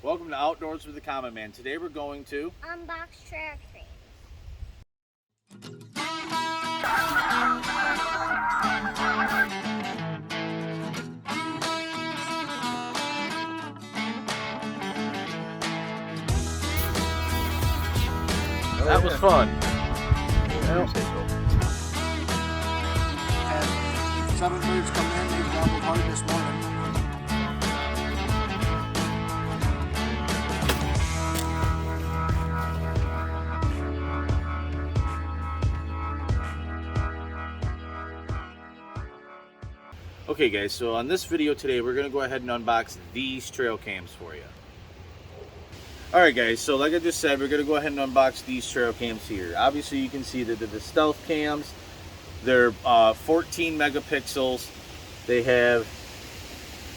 Welcome to Outdoors with the Common Man. Today we're going to unbox trail cams. That was fun. And 7 birds come in, they gobbled hard this morning. Okay guys, so on this video today we're going to go ahead and unbox these trail cams for you. Alright guys, so like I just said, we're going to go ahead and unbox these trail cams here. Obviously you can see that they're the stealth cams. They're 14 megapixels. They have,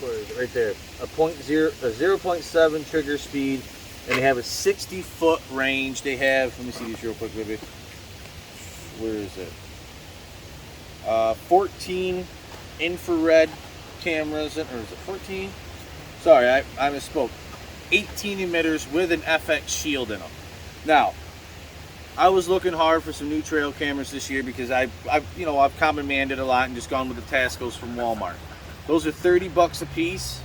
where is it? Right there, a 0.7 trigger speed, and they have a 60-foot range. They have, let me see these real quick, baby. Where is it? 14 infrared cameras, or is it 14? Sorry, I misspoke. 18 emitters with an FX shield in them. Now, I was looking hard for some new trail cameras this year because I've common manned it a lot and just gone with the Tascos from Walmart. Those are $30 a piece.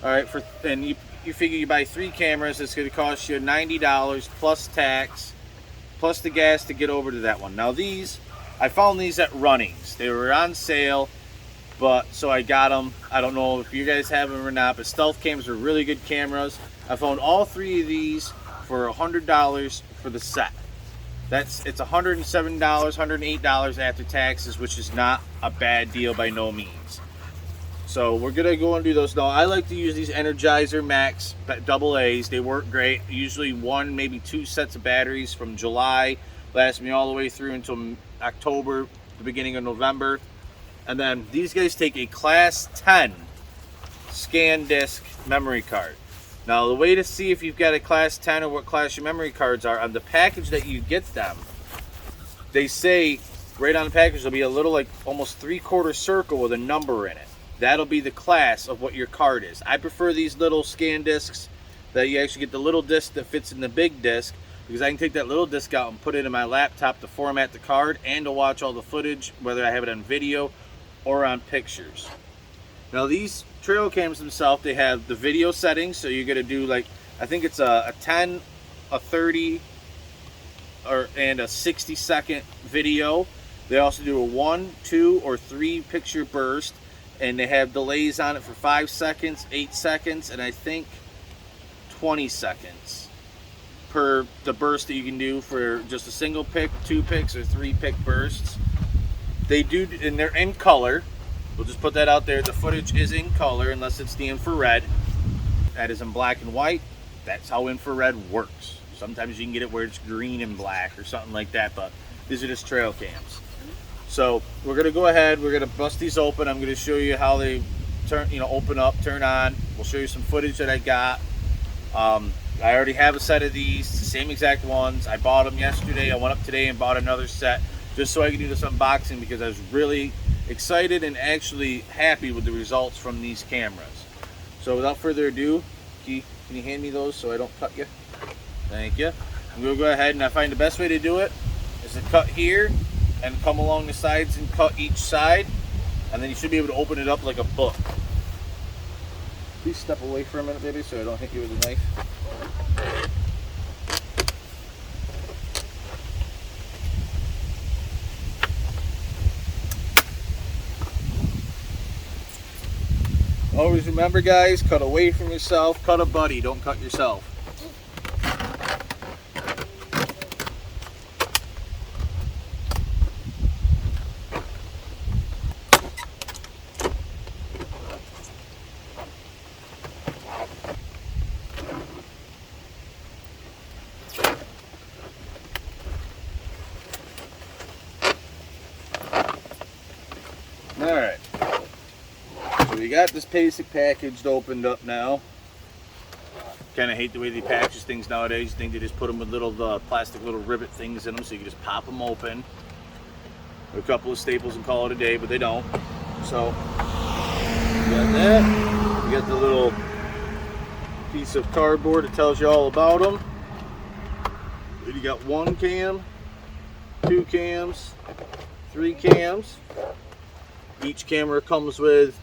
All right, and you figure you buy 3 cameras, it's going to cost you $90 plus tax, plus the gas to get over to that one. Now these, I found these at Runnings. They were on sale. So I got them. I don't know if you guys have them or not, but stealth cams are really good cameras. I found all 3 of these for $100 for the set. It's $107, $108 after taxes, which is not a bad deal by no means. So we're gonna go and do those now. I like to use these Energizer Max AA's. They work great. Usually 1, maybe 2 sets of batteries from July, last me all the way through until October, the beginning of November. And then these guys take a class 10 scan disc memory card. Now the way to see if you've got a class 10 or what class your memory cards are, on the package that you get them, they say right on the package there'll be a little, like, almost 3/4 circle with a number in it. That'll be the class of what your card is. I prefer these little scan discs that you actually get the little disc that fits in the big disc, because I can take that little disc out and put it in my laptop to format the card and to watch all the footage, whether I have it on video or on pictures. Now these trail cams themselves, they have the video settings, so you're gonna do, like, I think it's a 10, a 30, and a 60-second video. They also do a 1, 2, or 3 picture burst, and they have delays on it for 5 seconds, 8 seconds, and I think 20 seconds per the burst that you can do for just a single pick, 2 picks, or 3 pick bursts. They do, and they're in color. We'll just put that out there. The footage is in color unless it's the infrared. That is in black and white. That's how infrared works. Sometimes you can get it where it's green and black or something like that, but these are just trail cams. So we're gonna go ahead, we're gonna bust these open. I'm gonna show you how they turn, open up, turn on. We'll show you some footage that I got. I already have a set of these, the same exact ones. I bought them yesterday. I went up today and bought another set just so I could do this unboxing because I was really excited and actually happy with the results from these cameras. So without further ado, Key, can you hand me those so I don't cut you? Thank you. I'm going to go ahead, and I find the best way to do it is to cut here and come along the sides and cut each side, and then you should be able to open it up like a book. Please step away for a minute, baby, so I don't hit you with a knife. Always remember, guys, cut away from yourself, cut a buddy, don't cut yourself. Alright. We got this basic packaged opened up now. Kind of hate the way they package things nowadays. I think they just put them with little plastic little rivet things in them, so you can just pop them open. A couple of staples and call it a day, but they don't. So we got that. We got the little piece of cardboard that tells you all about them. You got 1 cam, 2 cams, 3 cams. Each camera comes with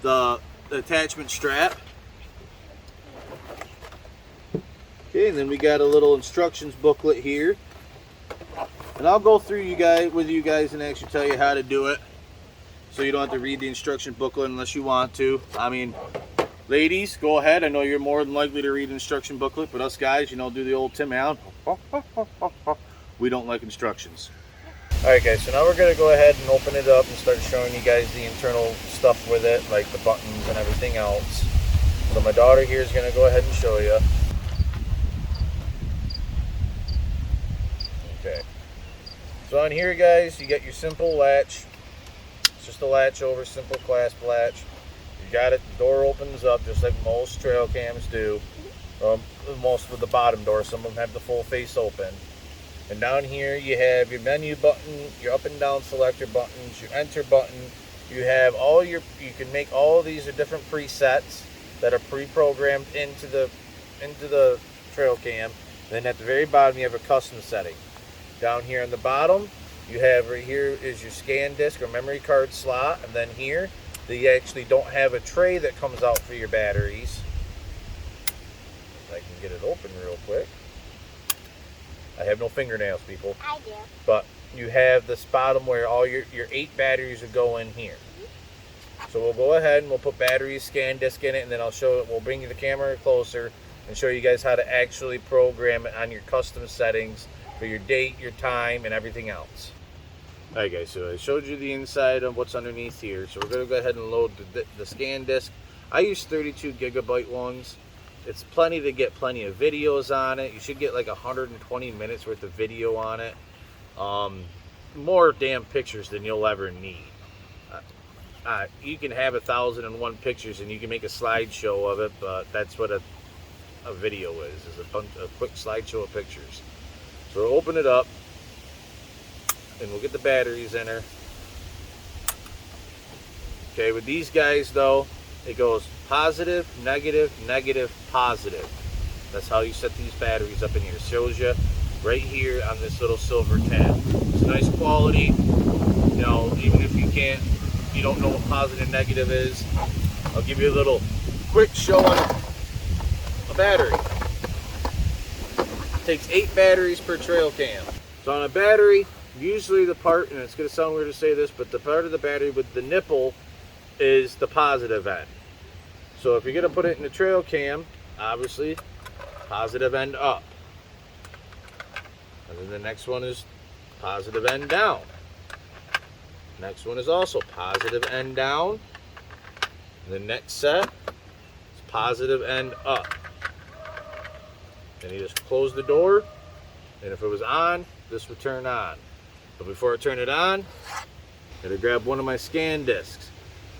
the attachment strap. Okay, and then we got a little instructions booklet here. And I'll go through with you guys and actually tell you how to do it. So you don't have to read the instruction booklet unless you want to. I mean, ladies, go ahead. I know you're more than likely to read an instruction booklet, but us guys, you know, do the old Tim Allen. We don't like instructions. Alright guys, so now we're going to go ahead and open it up and start showing you guys the internal stuff with it, like the buttons and everything else. So my daughter here is going to go ahead and show you. Okay. So on here guys, you get your simple latch. It's just a latch over, simple clasp latch. You got it, the door opens up just like most trail cams do. Most with the bottom door, some of them have the full face open. And down here you have your menu button, your up and down selector buttons, your enter button. You have all your, you can make all of these are different presets that are pre-programmed into the trail cam. And then at the very bottom you have a custom setting. Down here on the bottom you have right here is your scan disc or memory card slot, and then here they actually don't have a tray that comes out for your batteries. I can get it open real quick. I have no fingernails, people. I do. But you have this bottom where all your 8 batteries will go in here. So we'll go ahead and we'll put batteries, scan disc in it, and then we'll bring you the camera closer and show you guys how to actually program it on your custom settings for your date, your time, and everything else. Alright guys, so I showed you the inside of what's underneath here. So we're going to go ahead and load the scan disc. I use 32 gigabyte ones. It's plenty to get plenty of videos on it. You should get like 120 minutes worth of video on it. More damn pictures than you'll ever need. You can have 1,001 pictures and you can make a slideshow of it, but that's what a video is a quick slideshow of pictures. So we'll open it up and we'll get the batteries in her. Okay, with these guys though, it goes positive, negative, negative, positive. That's how you set these batteries up in here. It shows you right here on this little silver tab. It's nice quality. You know, even if you don't know what positive and negative is, I'll give you a little quick show on a battery. It takes 8 batteries per trail cam. So on a battery, usually the part, and it's going to sound weird to say this, but the part of the battery with the nipple is the positive end. So if you're going to put it in the trail cam, obviously, positive end up. And then the next one is positive end down. Next one is also positive end down. And the next set is positive end up. Then you just close the door, and if it was on, this would turn on. But before I turn it on, I gotta grab one of my scan discs.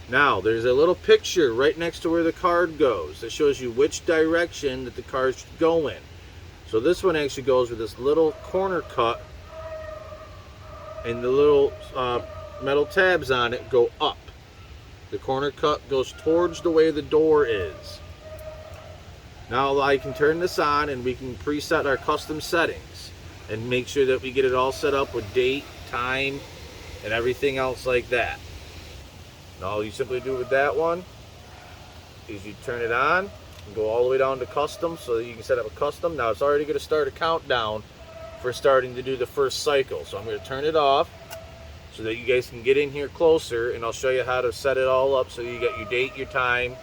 Now, there's a little picture right next to where the card goes that shows you which direction that the card should go in. So this one actually goes with this little corner cut, and the little metal tabs on it go up. The corner cut goes towards the way the door is. Now I can turn this on and we can preset our custom settings and make sure that we get it all set up with date, time, and everything else like that. And all you simply do with that one is you turn it on and go all the way down to custom so that you can set up a custom. Now it's already going to start a countdown for starting to do the first cycle. So I'm going to turn it off so that you guys can get in here closer, and I'll show you how to set it all up so you get your date, your time.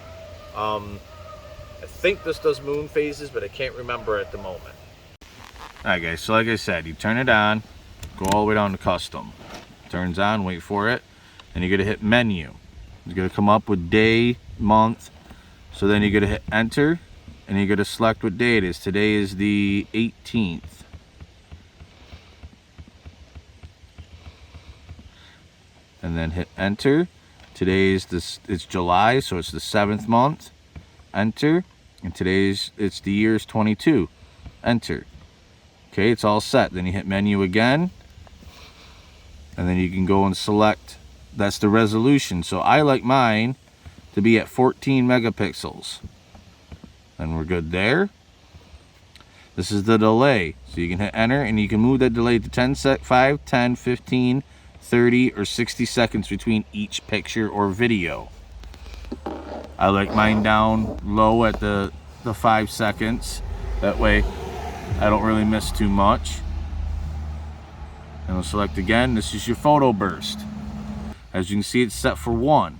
I think this does moon phases, but I can't remember at the moment. Alright guys, so like I said, you turn it on, go all the way down to custom. Turns on, wait for it, and you're going to hit menu. It's going to come up with day, month. So then you're going to hit enter, and you're going to select what day it is. Today is the 18th. And then hit enter. Today is it's July, so it's the 7th month. Enter. And it's the year's 22. Enter. Okay, it's all set. Then you hit menu again. And then you can go and select, that's the resolution. So I like mine to be at 14 megapixels. and we're good there. This is the delay, so you can hit enter and you can move that delay to 5, 10, 15, 30, or 60 seconds between each picture or video. I like mine down low at the 5 seconds. That way I don't really miss too much. And we'll select again. This is your photo burst. As you can see, it's set for 1.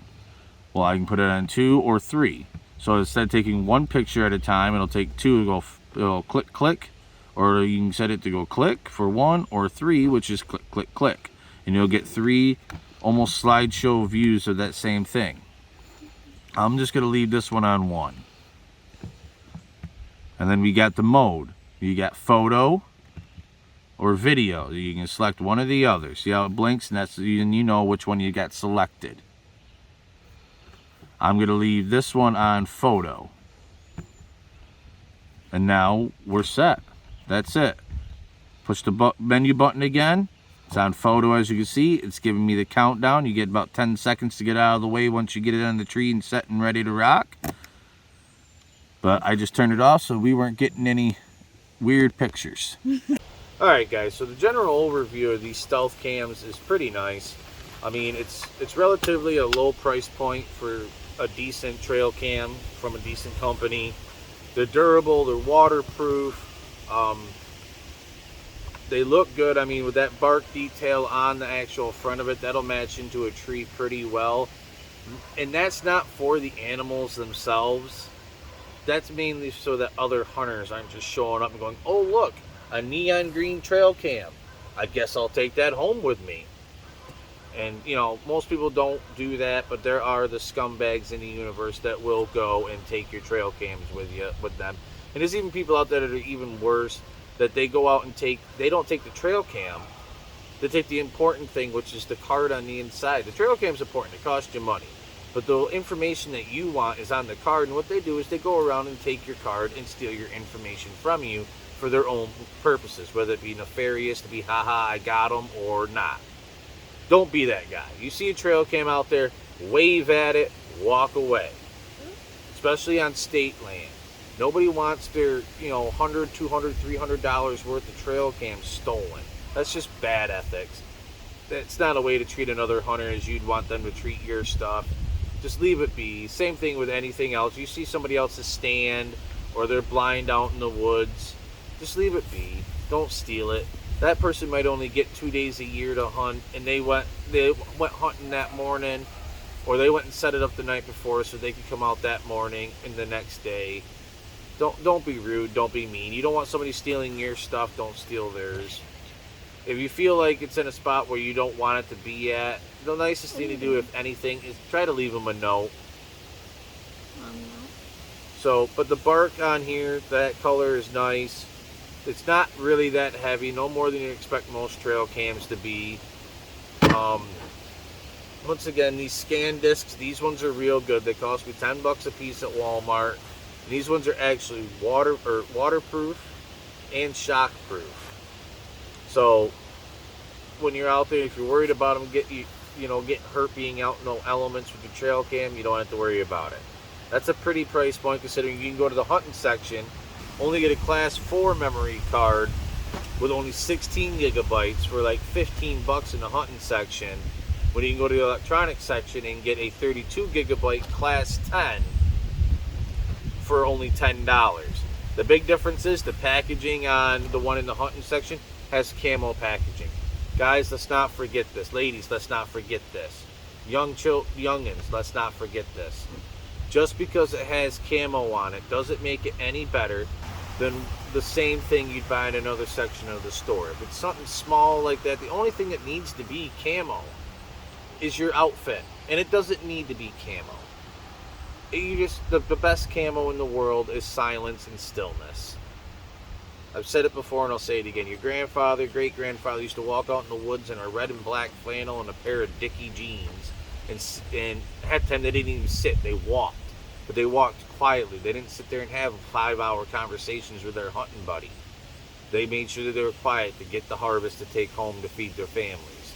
Well, I can put it on 2 or 3. So instead of taking one picture at a time, it'll take 2. It'll click, click. Or you can set it to go click for 1 or 3, which is click, click, click. And you'll get 3 almost slideshow views of that same thing. I'm just going to leave this one on 1. And then we got the mode. You got photo or video. You can select one or the other. See how it blinks, and you know which one you got selected. I'm going to leave this one on photo. And now we're set. That's it. Push the menu button again. It's on photo, as you can see. It's giving me the countdown. You get about 10 seconds to get out of the way once you get it on the tree and set and ready to rock. But I just turned it off so we weren't getting any weird pictures. Alright guys, so the general overview of these stealth cams is pretty nice. I mean, it's relatively a low price point for a decent trail cam from a decent company. They're durable, they're waterproof. They look good. I mean, with that bark detail on the actual front of it, that'll match into a tree pretty well. And that's not for the animals themselves. That's mainly so that other hunters aren't just showing up and going, oh look, a neon green trail cam. I guess I'll take that home with me. And, you know, most people don't do that, but there are the scumbags in the universe that will go and take your trail cams with them. And there's even people out there that are even worse, that they go out and they don't take the trail cam, they take the important thing, which is the card on the inside. The trail cam's important, it costs you money. But the information that you want is on the card, and what they do is they go around and take your card and steal your information from you for their own purposes, whether it be nefarious, to be haha, I got them, or not. Don't be that guy. You see a trail cam out there, wave at it, walk away. Especially on state land. Nobody wants their, you know, $100, $200, $300 worth of trail cams stolen. That's just bad ethics. That's not a way to treat another hunter as you'd want them to treat your stuff. Just leave it be. Same thing with anything else. You see somebody else's stand or they're blind out in the woods, just leave it be. Don't steal it. That person might only get 2 days a year to hunt, and they went hunting that morning, or they went and set it up the night before so they could come out that morning and the next day. Don't be rude, don't be mean. You don't want somebody stealing your stuff, don't steal theirs. If you feel like it's in a spot where you don't want it to be at, the nicest thing to do, if anything, is try to leave them a note. So, but the bark on here, that color is nice. It's not really that heavy, no more than you expect most trail cams to be. Once again, these scan discs, these ones are real good. They cost me $10 a piece at Walmart. And these ones are actually waterproof and shockproof. So when you're out there, if you're worried about them getting hurt being out in the elements with your trail cam, you don't have to worry about it. That's a pretty price point, considering you can go to the hunting section, only get a class 4 memory card with only 16 gigabytes for like $15 in the hunting section, when you can go to the electronics section and get a 32 gigabyte class 10 for only $10. The big difference is the packaging on the one in the hunting section has camo packaging. Guys, let's not forget this. Ladies, let's not forget this. Youngins, let's not forget this. Just because it has camo on it doesn't make it any better than the same thing you'd buy in another section of the store. If it's something small like that, the only thing that needs to be camo is your outfit. And it doesn't need to be camo. The best camo in the world is silence and stillness. I've said it before and I'll say it again. Your grandfather, great-grandfather used to walk out in the woods in a red and black flannel and a pair of Dickie jeans. And at the time they didn't even sit, they walked. But they walked quietly. They didn't sit there and have 5-hour conversations with their hunting buddy. They made sure that they were quiet to get the harvest to take home to feed their families.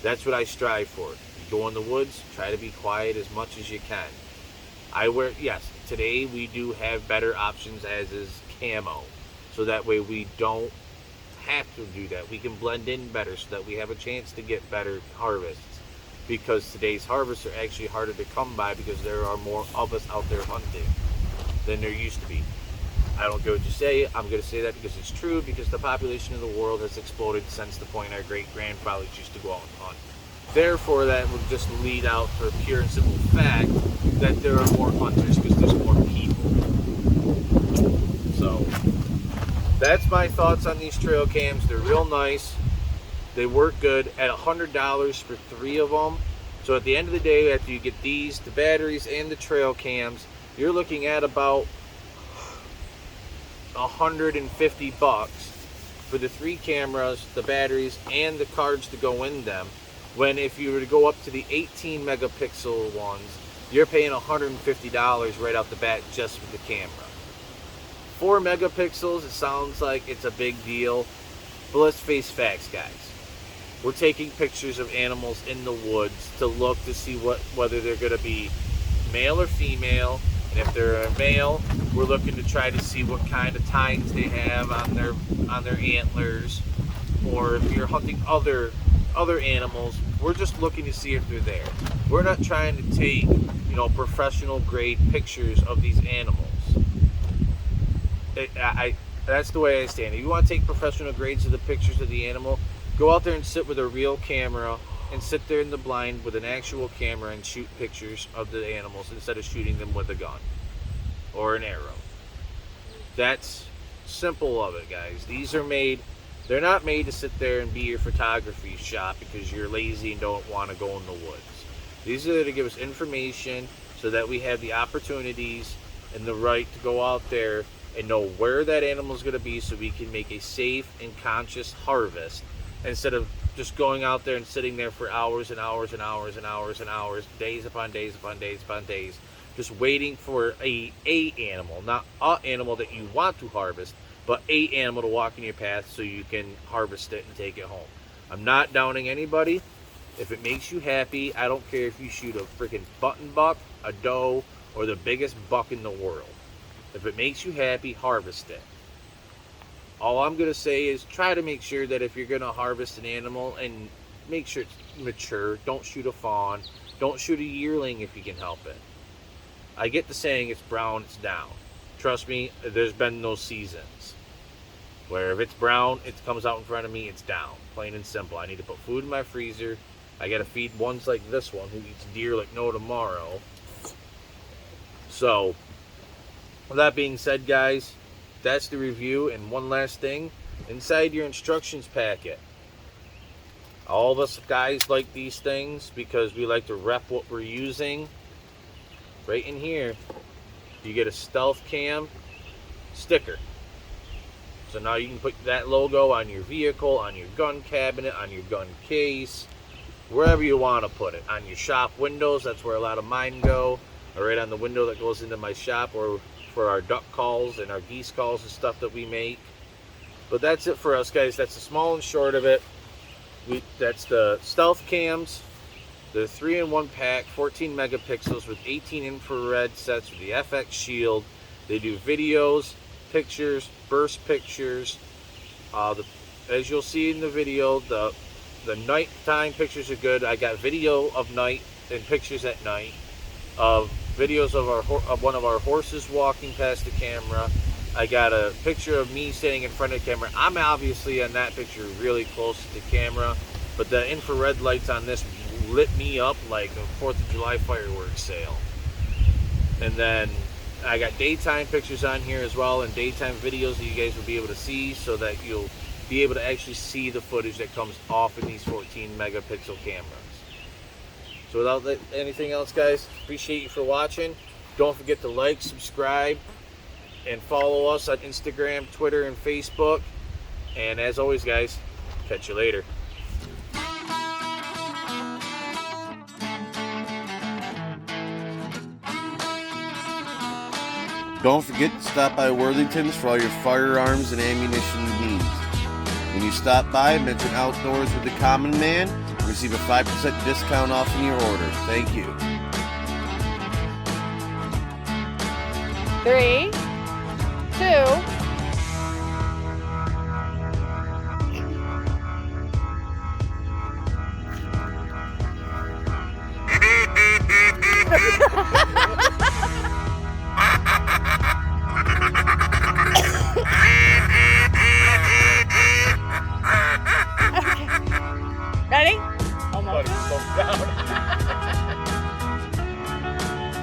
That's what I strive for. You go in the woods, try to be quiet as much as you can. Yes, today we do have better options as is camo. So that way we don't have to do that. We can blend in better so that we have a chance to get better harvests. Because today's harvests are actually harder to come by because there are more of us out there hunting than there used to be. I don't care what you say, I'm going to say that because it's true, because the population of the world has exploded since the point our great-grandfathers used to go out and hunt. Therefore, that would just lead out for a pure and simple fact that there are more hunters because there's more people. So, that's my thoughts on these trail cams. They're real nice. They work good at $100 for 3 of them. So at the end of the day, after you get these, the batteries, and the trail cams, you're looking at about $150 for the 3 cameras, the batteries, and the cards to go in them. When if you were to go up to the 18 megapixel ones, you're paying $150 right off the bat just for the camera. 4 megapixels, it sounds like it's a big deal, but let's face facts, guys. We're taking pictures of animals in the woods to look to see whether they're going to be male or female. And if they're a male, we're looking to try to see what kind of tines they have on their antlers. Or if you're hunting other animals, we're just looking to see if they're there. We're not trying to take, professional grade pictures of these animals. That's the way I stand. If you want to take professional grades of the pictures of the animal, go out there and sit with a real camera and sit there in the blind with an actual camera and shoot pictures of the animals instead of shooting them with a gun or an arrow. That's simple of it, guys. They're not made to sit there and be your photography shop because you're lazy and don't want to go in the woods. These are there to give us information so that we have the opportunities and the right to go out there and know where that animal is going to be so we can make a safe and conscious harvest instead of just going out there and sitting there for hours and hours and hours and hours and hours, days upon days upon days upon days, just waiting for a animal, not a animal that you want to harvest, but a animal to walk in your path so you can harvest it and take it home. I'm not downing anybody. If it makes you happy, I don't care if you shoot a freaking button buck, a doe, or the biggest buck in the world. If it makes you happy, harvest it. All I'm going to say is try to make sure that if you're going to harvest an animal, and make sure it's mature. Don't shoot a fawn. Don't shoot a yearling if you can help it. I get the saying, it's brown, it's down. Trust me, there's been those seasons where if it's brown, it comes out in front of me, it's down. Plain and simple. I need to put food in my freezer. I got to feed ones like this one who eats deer like no tomorrow. So, with that being said, guys, that's the review. And one last thing, inside your instructions packet, all of us guys like these things because we like to rep what we're using. Right in here, you get a stealth cam sticker. So now you can put that logo on your vehicle, on your gun cabinet, on your gun case, wherever you want to put it. On your shop windows, that's where a lot of mine go. Or right on the window that goes into my shop, or for our duck calls and our geese calls and stuff that we make. But that's it for us, guys. That's the small and short of it. That's the stealth cams. The 3-in-1 pack, 14 megapixels with 18 infrared sets with the FX shield. They do videos, pictures, burst pictures. As you'll see in the video, the nighttime pictures are good. I got video of night and pictures at night of videos of one of our horses walking past the camera. I got a picture of me standing in front of the camera. I'm obviously on that picture really close to the camera, but the infrared lights on this lit me up like a 4th of July fireworks sale. And then I got daytime pictures on here as well, and daytime videos that you guys will be able to see, so that you'll be able to actually see the footage that comes off of these 14 megapixel cameras. So without anything else, guys, appreciate you for watching. Don't forget to like, subscribe, and follow us on Instagram, Twitter, and Facebook. And as always, guys, catch you later. Don't forget to stop by Worthington's for all your firearms and ammunition needs. When you stop by, mention Outdoors with the Common Man, and receive a 5% discount off in your order. Thank you. 3, 2. Ready? Almost. Slow down.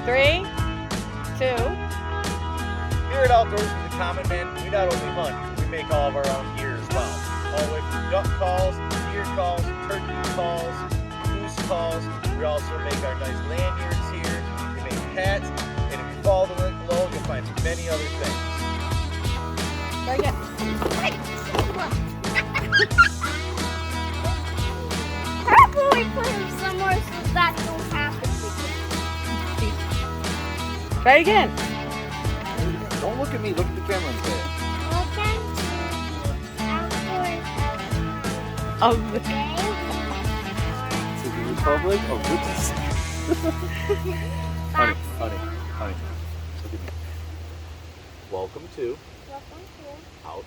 3, 2. Here at Outdoors with the Common Man, we not only hunt, we make all of our own gear as well. All the way from duck calls, deer calls, turkey calls, goose calls. We also make our nice lanyards here. We make hats, and if you follow the link below, you'll find many other things. Very good. Purple, we put him somewhere so that don't happen again. Try it again. Don't look at me, look at the camera and say it. Welcome to the outdoors Of of the To the Republic of Goodness. Honey, honey, honey. Look at me. Welcome to Welcome to Outdoors.